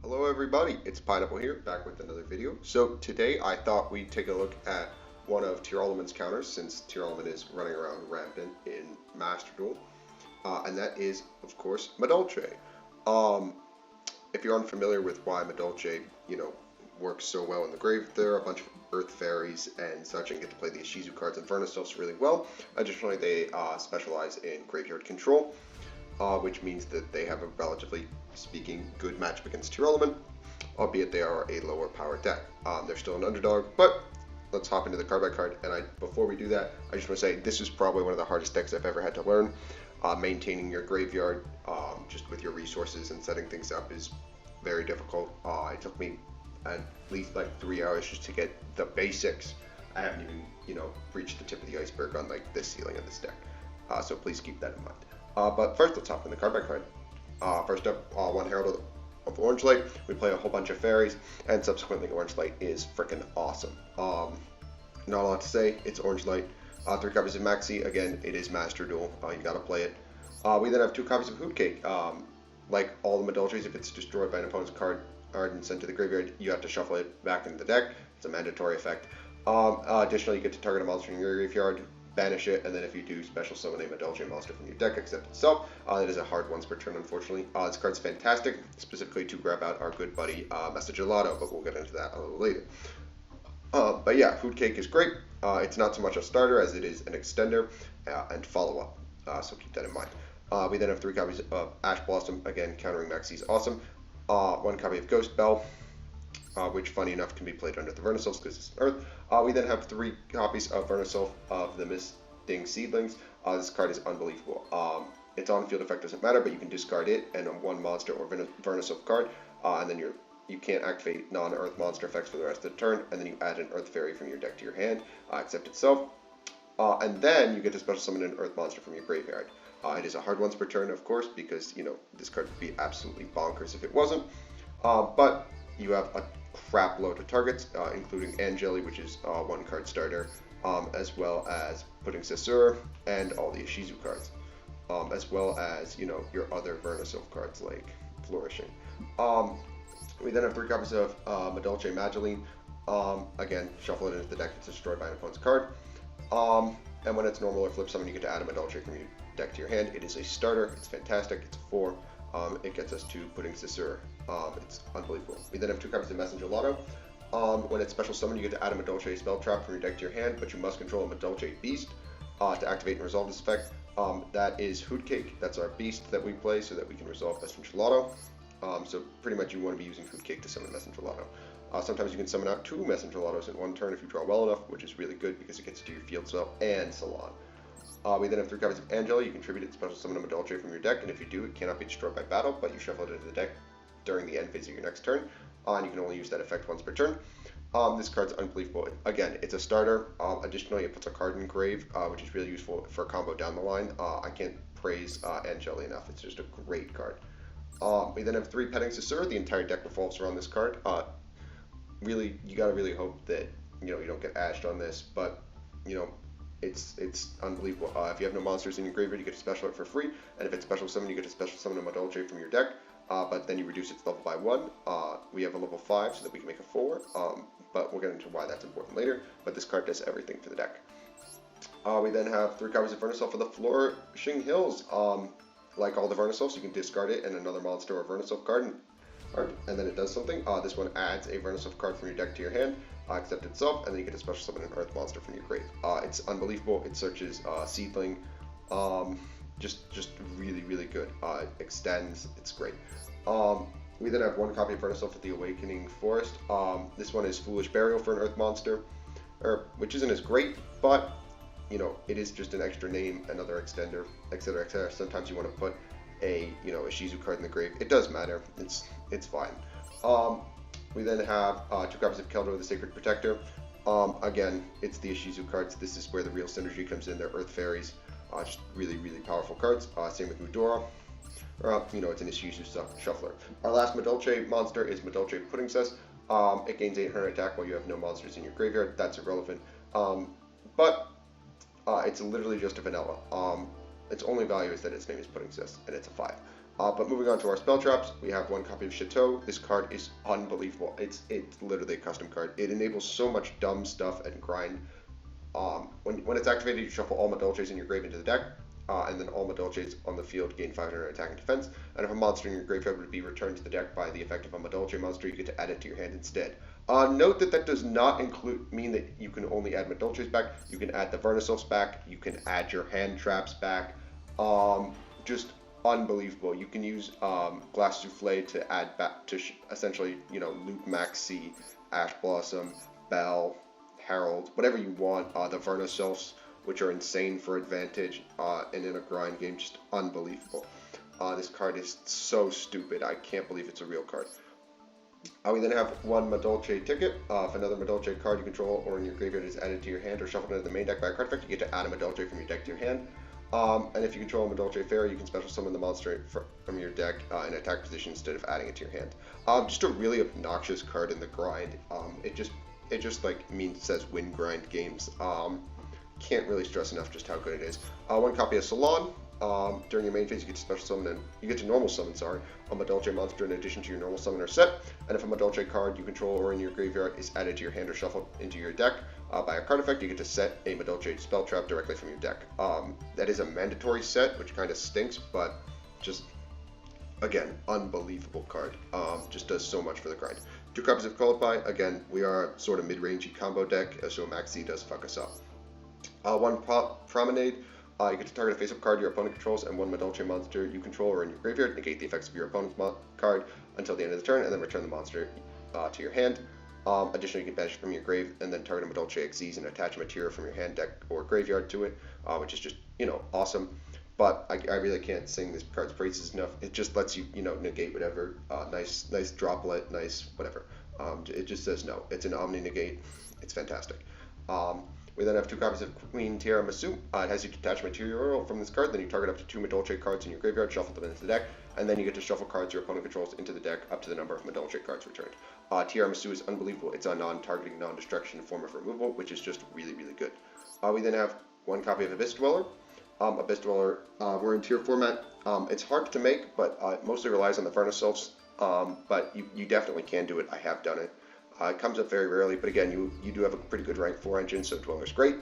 Hello everybody, it's Pineapple here, back with another video. So today I thought we'd take a look at one of Tearlaments' counters, since Tearlament is running around rampant in Master Duel, and that is, of course, Madolche. Um, if you're unfamiliar with why Madolche, works so well in the grave, there are a bunch of Earth Fairies and such, and get to play the Ishizu cards and Vernusylphs really well. Additionally, they specialize in graveyard control, which means that they have a relatively speaking good matchup against Tearlaments, albeit they are a lower power deck. They're still an underdog, but let's hop into the card by card. And before we do that, I just want to say this is probably one of the hardest decks I've ever had to learn. Maintaining your graveyard just with your resources and setting things up is very difficult. It took me at least like 3 hours just to get the basics. I haven't even, reached the tip of the iceberg on like this ceiling of this deck. So please keep that in mind. But first, let's hop in the card by card. First up, one Herald of Orange Light. We play a whole bunch of fairies, and subsequently, Orange Light is freaking awesome. Not a lot to say. It's Orange Light. 3 copies of Maxi. Again, it is Master Duel. You gotta play it. We then have 2 copies of Hoot Cake. Like all the Madolches, if it's destroyed by an opponent's card and sent to the graveyard, you have to shuffle it back into the deck. It's a mandatory effect. Additionally, you get to target a monster in your graveyard, banish it, and then if you do, special summon a Madolche monster from your deck, except itself. That is a hard once per turn, unfortunately. This card's fantastic, specifically to grab out our good buddy Gelato, but we'll get into that a little later. But yeah, Food Cake is great. It's not so much a starter as it is an extender and follow-up, so keep that in mind. We then have 3 copies of Ash Blossom, again, countering Maxi is awesome. 1 copy of Ghost Bell, which, funny enough, can be played under the Vernusylphs because it's Earth. We then have 3 copies of Vernusylph of the Misting Seedlings. This card is unbelievable. Its on-field effect doesn't matter, but you can discard it and 1 monster or Vernusylph card, and then you can't activate non-Earth monster effects for the rest of the turn, and then you add an Earth Fairy from your deck to your hand, except itself. And then you get to special summon an Earth monster from your graveyard. It is a hard once per turn, of course, because, this card would be absolutely bonkers if it wasn't. But you have a crap load of targets, including Angeli, which is 1 card starter, as well as Pudding Sessur and all the Ishizu cards, as well as, your other Vernusylph cards like Flourishing. We then have 3 copies of Madolche Vernusylph. Again, shuffle it into the deck, it's destroyed by an opponent's card. And when it's normal or flip summon, you get to add a Madolche from your deck to your hand. It is a starter, it's fantastic, it's 4. It gets us to Pudding Sessur. It's unbelievable. We then have 2 copies of Gelato. When it's special summon, you get to add a Madolche spell trap from your deck to your hand, but you must control a Madolche beast to activate and resolve this effect. That is Hoot Cake. That's our beast that we play so that we can resolve Gelato. So pretty much you want to be using Hoot Cake to summon Gelato. Sometimes you can summon out 2 Gelatos in 1 turn if you draw well enough, which is really good because it gets to your field spell and Salon. We then have 3 copies of Angeli. You contribute it, special summon a Madolche from your deck, and if you do, it cannot be destroyed by battle, but you shuffle it into the deck during the end phase of your next turn, and you can only use that effect once per turn. This card's unbelievable. Again, it's a starter. Additionally, it puts a card in grave, which is really useful for a combo down the line. I can't praise Angeli enough. It's just a great card. We then have 3 Pudding Sessur. The entire deck revolves around this card. Really, you gotta really hope that you don't get ashed on this, but it's unbelievable. If you have no monsters in your graveyard, you get to special it for free, and if it's special summon, you get to special summon a Madolche from your deck, but then you reduce its level by 1. We have a level 5 so that we can make a 4, but we'll get into why that's important later, but this card does everything for the deck. We then have 3 copies of Vernusylph for the Flourishing Hills. Like all the Vernusylphs, you can discard it and another monster or Vernusylph card, and then it does something. This one adds a Vernusylph card from your deck to your hand, except itself, and then you get to special summon an Earth monster from your grave. It's unbelievable. It searches Seedling, just really, really good. It extends. It's great. We then have 1 copy of Vernusylph at the Awakening Forest. This one is Foolish Burial for an Earth monster, which isn't as great, but it is just an extra name, another extender, etc., etc. Sometimes you want to put a Ishizu card in the grave. It does matter. It's fine. We then have 2 copies of Keldor the Sacred Protector. Again, it's the Ishizu cards. This is where the real synergy comes in. They're Earth Fairies. Just really, really powerful cards. Same with Mudora. It's an Ishizu shuffler. Our last Madolche monster is Madolche Pudding Cess. It gains 800 attack while you have no monsters in your graveyard. That's irrelevant. But it's literally just a vanilla. Its only value is that its name is Pudding Cess, and it's a 5. But moving on to our spell traps, we have one copy of Chateau. This card is unbelievable. It's literally a custom card. It enables so much dumb stuff and grind. When it's activated, you shuffle all Madolches in your grave into the deck, and then all Madolches on the field gain 500 attack and defense. And if a monster in your graveyard would be returned to the deck by the effect of a Madolche monster, you get to add it to your hand instead. Note that that does not mean that you can only add Madolches back. You can add the Vernusylphs back. You can add your hand traps back. Just unbelievable. You can use Glass Souffle to add back to essentially, loop Maxi, Ash Blossom, Bell, Herald, whatever you want. The Vernusylphs, which are insane for advantage, and in a grind game, just unbelievable. This card is so stupid. I can't believe it's a real card. We then have one Madolche ticket. If another Madolche card you control or in your graveyard is added to your hand or shuffled into the main deck by a card effect, you get to add a Madolche from your deck to your hand. And if you control a Madolche Fairy, you can special summon the monster from your deck in attack position instead of adding it to your hand. Just a really obnoxious card in the grind. It just like says win grind games. Can't really stress enough just how good it is. One copy of Salon. During your main phase, you get to special summon normal summon, a Madolche monster in addition to your normal summoner set. And if a Madolche card you control or in your graveyard is added to your hand or shuffled into your deck by a card effect, you get to set a Madolche spell trap directly from your deck. That is a mandatory set, which kind of stinks, but just, again, unbelievable card. Just does so much for the grind. 2 copies of Colipie. Again, we are sort of mid-rangey combo deck, so Maxi does fuck us up. One Promenade. You get to target a face-up card your opponent controls and one Madolche monster you control or in your graveyard, negate the effects of your opponent's card until the end of the turn, and then return the monster to your hand. Additionally, you can banish it from your grave and then target a Madolche Xyz and attach a material from your hand, deck, or graveyard to it, which is just, awesome. But I really can't sing this card's praises enough. It just lets you, negate whatever. Nice droplet, nice whatever. It just says no. It's an Omni negate. It's fantastic. We then have 2 copies of Queen Tearlaments. It has you detach material from this card, then you target up to 2 Madolche cards in your graveyard, shuffle them into the deck, and then you get to shuffle cards your opponent controls into the deck up to the number of Madolche cards returned. Tearlaments is unbelievable. It's a non-targeting, non-destruction form of removal, which is just really, really good. We then have 1 copy of Abyss Dweller. Abyss Dweller, we're in tier format. It's hard to make, but it mostly relies on the Vernusylphs, but you definitely can do it. I have done it. It comes up very rarely, but again, you do have a pretty good rank 4 engine, so Dweller's great.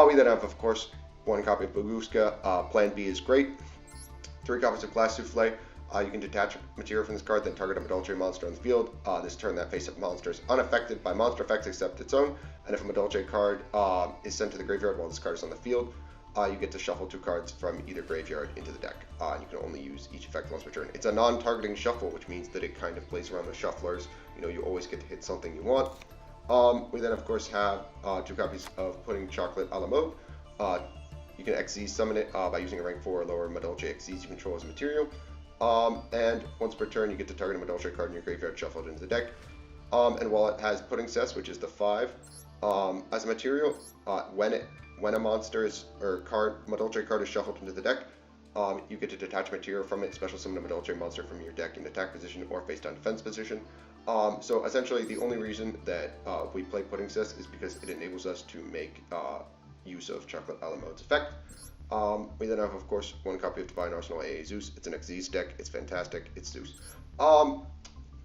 We then have, of course, 1 copy of Baguska. Plan B is great. 3 copies of Glass Souffle. You can detach material from this card, then target a Madolche monster on the field. This turn, that face-up monster is unaffected by monster effects except its own, and if a Madolche card is sent to the graveyard while this card is on the field, you get to shuffle 2 cards from either graveyard into the deck. And you can only use each effect once per turn. It's a non-targeting shuffle, which means that it kind of plays around the shufflers. You always get to hit something you want. We then, of course, have 2 copies of Pudding Chocolate a la Mode. You can Xyz summon it by using a rank 4 or lower Madolche Xyz you control as a material. And once per turn, you get to target a Madolche card in your graveyard, shuffle it into the deck. And while it has Pudding Cess, which is the 5, as a material, when a monster Madolche card is shuffled into the deck, you get to detach material from it, special summon a Madolche monster from your deck in attack position or face-down defense position. So essentially, the only reason that we play Pudding Cess is because it enables us to make use of Chocolate a la Mode's effect. We then have, of course, 1 copy of Divine Arsenal AA Zeus. It's an Xyz deck. It's fantastic. It's Zeus.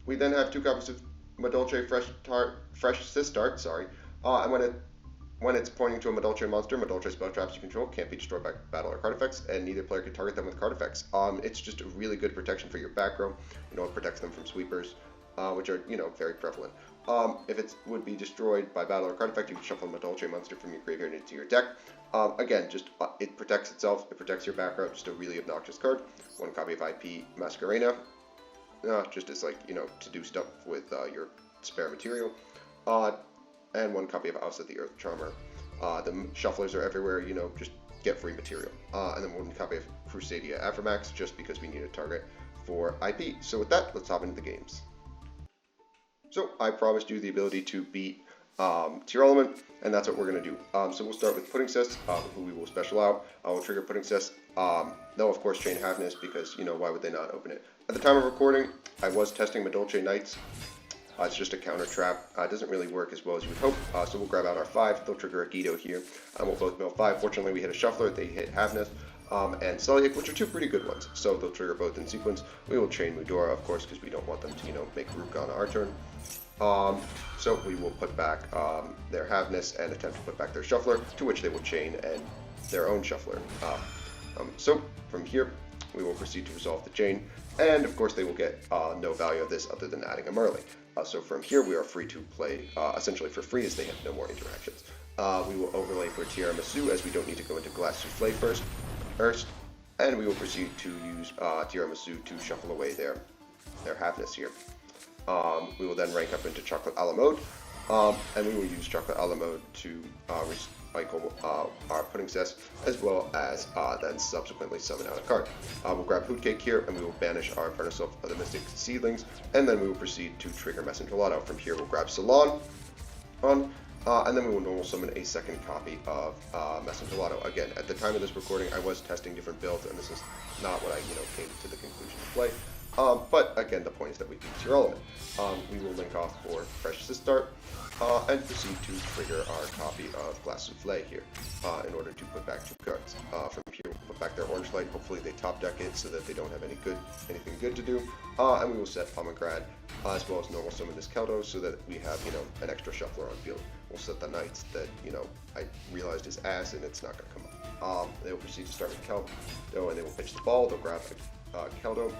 We then have 2 copies of Madolche Fresh Sistart, and when it's pointing to a Madolche monster, Madolche spell traps you control can't be destroyed by battle or card effects, and neither player can target them with card effects. It's just a really good protection for your back row. It protects them from sweepers, which are, very prevalent. If it would be destroyed by battle or card effect, you can shuffle a Madolche monster from your graveyard into your deck. Again, just it protects itself, it protects your back row, just a really obnoxious card. 1 copy of IP Masquerena, just as to do stuff with your spare material. And 1 copy of Ausa the Earth Charmer. The shufflers are everywhere, just get free material. And then 1 copy of Crusadia Aphromax, just because we need a target for IP. So with that, let's hop into the games. So I promised you the ability to beat Tearlaments, and that's what we're going to do. So we'll start with Pudding Cess, who we will special out. We'll trigger Pudding Cess. They'll of course chain Havness because, why would they not open it? At the time of recording, I was testing Madolche Knights. It's just a counter trap. It doesn't really work as well as you would hope. So we'll grab out our 5. They'll trigger a Guido here. We'll both mill 5. Fortunately, we hit a Shuffler. They hit Havness. and Celiac, which are two pretty good ones. So they'll trigger both in sequence. We will chain Mudora, of course, because we don't want them to, make Rook on our turn. So we will put back their Havness and attempt to put back their Shuffler, to which they will chain and their own Shuffler. So from here, we will proceed to resolve the chain, and of course they will get no value of this other than adding a Merlin. So from here, we are free to play essentially for free, as they have no more interactions. We will overlay for Tiramisu, as we don't need to go into Glass Souffle first, and we will proceed to use Tiramisu to shuffle away their Havness here. We will then rank up into Chocolate a la Mode, and we will use Chocolate a la Mode to recycle our Pudding Cess, as well as then subsequently summon out a card. We'll grab Hoot Cake here, and we will banish our Vernusylph of the Mystic Seedlings, and then we will proceed to trigger Messenger Lotto. From here, we'll grab Salon on, and then we will normal summon a second copy of Messenger Lotto. Again, at the time of this recording, I was testing different builds, and this is not what I came to the conclusion to play. But again, the point is that we beat Tearlaments. We will link off for Fresh Sistart and proceed to trigger our copy of Glass Souffle here in order to put back two cards. From here, we'll put back their Orange Light. Hopefully, they top deck it so that they don't have anything good to do. And we will set Pomegranate as well as normal summon this Keldo so that we have an extra shuffler on field. We'll set the Knights that I realized is ass and it's not going to come up. They will proceed to start with Keldo and they will pitch the ball. They'll grab Keldo,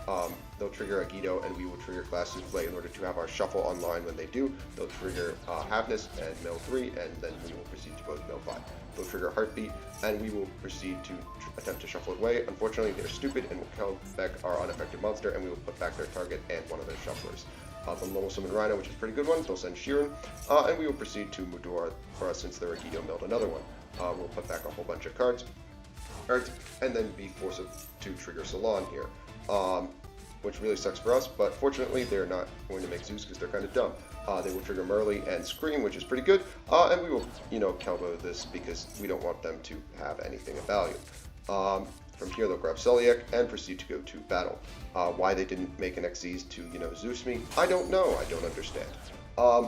they'll trigger Agido, and we will trigger Glass Souffle in order to have our shuffle online. When they do, they'll trigger Havness and Mill 3, and then we will proceed to both Mill 5. They'll trigger Heartbeat, and we will proceed to attempt to shuffle it away. Unfortunately, they're stupid and will kill back our unaffected monster, and we will put back their target and one of their shufflers. They'll normal summon Rhino, which is a pretty good one. They'll send Sheeran, and we will proceed to Mudora for us since their Agido milled another one. We'll put back a whole bunch of cards, and then be forced to trigger Salon here. Which really sucks for us, but fortunately they're not going to make Zeus because they're kind of dumb. They will trigger Merly and Scream, which is pretty good, and we will, Keldo this because we don't want them to have anything of value. From here they'll grab Celiac and proceed to go to battle. Why they didn't make an Xyz to, Zeus me, I don't know, I don't understand.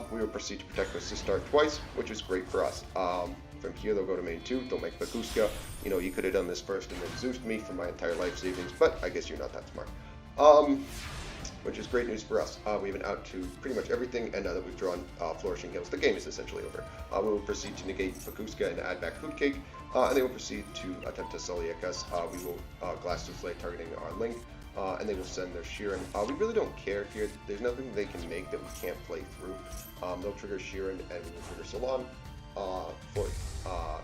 We will proceed to protect with Sistart twice, which is great for us. From here they'll go to main 2, they'll make Bakuska. You could have done this first and then Zeused me for my entire life savings, but I guess you're not that smart. Which is great news for us. We have an out to pretty much everything, and now that we've drawn Flourishing Hills, the game is essentially over. We will proceed to negate Bakuska and add back Hoot Cake, and they will proceed to attempt to Celiac us. We will Glass Souffle targeting our Link, and they will send their Sheeran. We really don't care here. There's nothing they can make that we can't play through. They'll trigger Sheeran, and we will trigger Salon.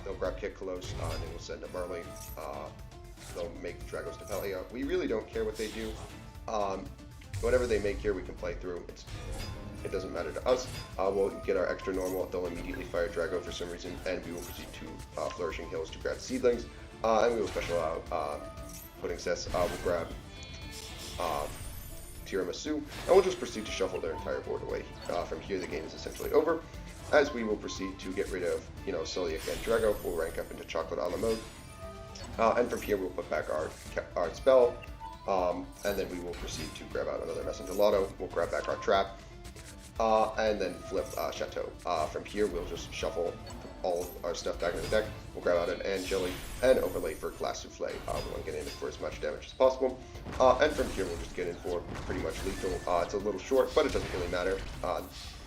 They'll grab Kit Kalos, and they will send a Merlin. They'll make Dragos Tapelia. We really don't care what they do. Whatever they make here, we can play through. It doesn't matter to us. We'll get our extra normal. They'll immediately fire Drago for some reason, and we will proceed to Flourishing Hills to grab Seedlings, and we will special out Pudding Cess. We'll grab Tiramisu, and we'll just proceed to shuffle their entire board away. From here, the game is essentially over, as we will proceed to get rid of, Celiac and Drago. We'll rank up into Chocolate a la Mode, and from here we'll put back our spell, and then we will proceed to grab out another Messenger Lotto. We'll grab back our Trap, and then flip Chateau. From here we'll just shuffle all of our stuff back in the deck. We'll grab out an Angeli and overlay for Glass Souffle. We want to get in for as much damage as possible. And from here we'll just get in for pretty much lethal. It's a little short, but it doesn't really matter.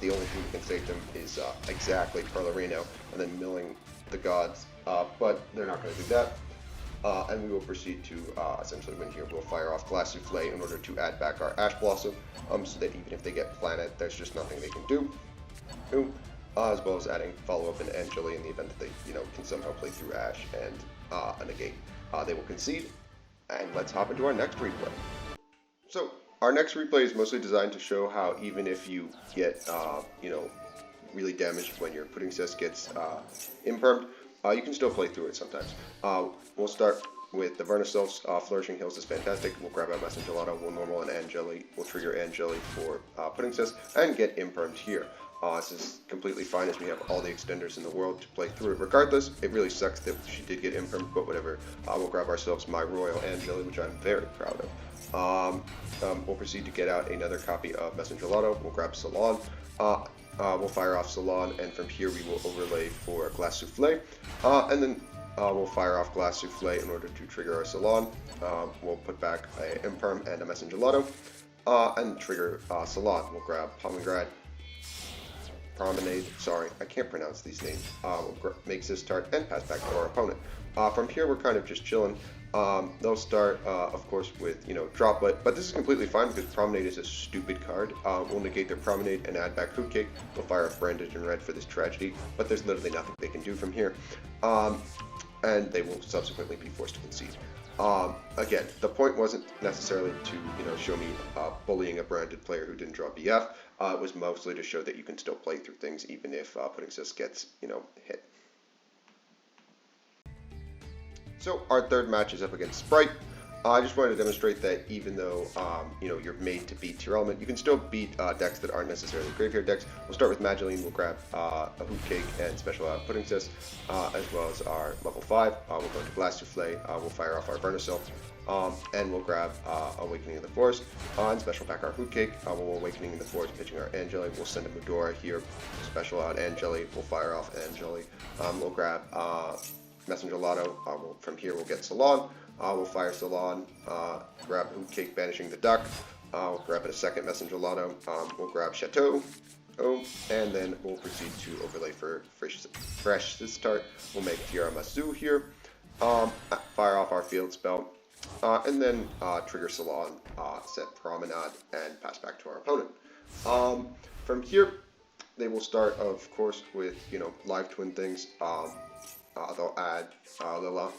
The only thing we can save them is exactly Perlarino and then milling the gods, but they're not going to do that. And we will proceed to essentially win here. We'll fire off Glass Souffle in order to add back our Ash Blossom, so that even if they get Planet, there's just nothing they can do. As well as adding follow-up and Angeli in the event that they, can somehow play through Ash and a negate. They will concede, and let's hop into our next replay. So, our next replay is mostly designed to show how even if you get, really damaged when your Pudding Cess gets impermed, you can still play through it sometimes. We'll start with the Vernusylphs. Flourishing Hills is fantastic. We'll grab out Messenger Lotto, we'll normal an Angeli, we'll trigger Angeli for Pudding Cess, and get impermed here. This is completely fine as we have all the extenders in the world to play through it. Regardless, it really sucks that she did get impermed, but whatever. We'll grab ourselves my Royal Angeli, which I'm very proud of. We'll proceed to get out another copy of Messenger Lotto. We'll grab Salon. We'll fire off Salon, and from here we will overlay for Glass Souffle. And then We'll fire off Glass Souffle in order to trigger our Salon. We'll put back a Imperm and a Messenger Lotto, and trigger Salon. We'll grab Promenade, sorry, I can't pronounce these names. We'll make Sistart and pass back to our opponent. From here, we're kind of just chilling. They'll start, of course, with, Droplet, but this is completely fine because Promenade is a stupid card. We'll negate their Promenade and add back Food Cake. We'll fire off Branded in red for this tragedy, but there's literally nothing they can do from here. And they will subsequently be forced to concede. Again, the point wasn't necessarily to, show me bullying a branded player who didn't draw BF. It was mostly to show that you can still play through things even if Pudding Sis gets, hit. So our third match is up against Sprite. I just wanted to demonstrate that even though, you're made to beat Tier Element, you can still beat decks that aren't necessarily graveyard decks. We'll start with Madeline. We'll grab a Hoop Cake and special out Pudding Sis, as well as our level 5. We'll go to Glass Souffle. We'll fire off our Vernusylph, and we'll grab Awakening in the Forest, and special back our Hoop Cake. We'll Awakening in the Forest, pitching our Angeli. We'll send a Medora here, special out Angeli. We'll fire off Angeli. We'll grab Messenger Lotto. From here, we'll get Salon. We'll fire Salon, grab Hoop Cake, banishing the duck. We'll grab a second Messenger Lotto. We'll grab Chateau, and then we'll proceed to overlay for Fresh Start. We'll make Tiramisu here, fire off our Field Spell, and then trigger Salon, set Promenade, and pass back to our opponent. From here, they will start, of course, with live twin things. They'll add Lila,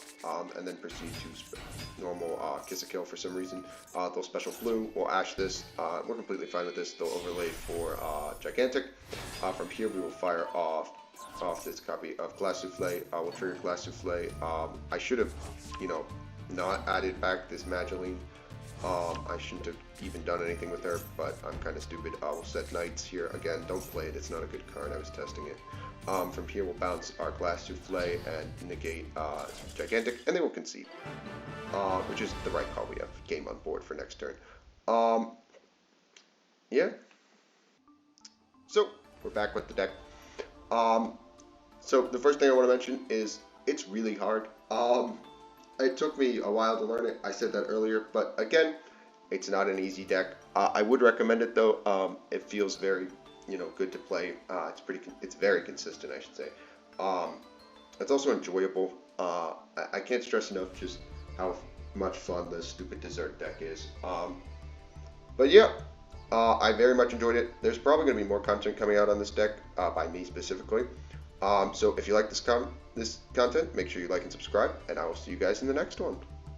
and then proceed to normal Kiss a Kill for some reason. They'll special blue. We'll ash this. We're completely fine with this. They'll overlay for Gigantic. From here, we will fire off this copy of Glass Souffle. We'll trigger Glass Souffle. I should have, not added back this Madeline. I shouldn't have even done anything with her, but I'm kind of stupid. We'll set Knights here. Again, don't play it. It's not a good card. I was testing it. From here, we'll bounce our Glass Souffle and negate Gigantic, and they will concede, which is the right call. We have game on board for next turn. Yeah. So, we're back with the deck. So, the first thing I want to mention is it's really hard. It took me a while to learn it. I said that earlier, but again, it's not an easy deck. I would recommend it though. It feels very, good to play. It's very consistent, I should say. It's also enjoyable. I can't stress enough just how much fun this stupid dessert deck is. But yeah, I very much enjoyed it. There's probably going to be more content coming out on this deck by me specifically. So if you like this content, make sure you like and subscribe, and I will see you guys in the next one.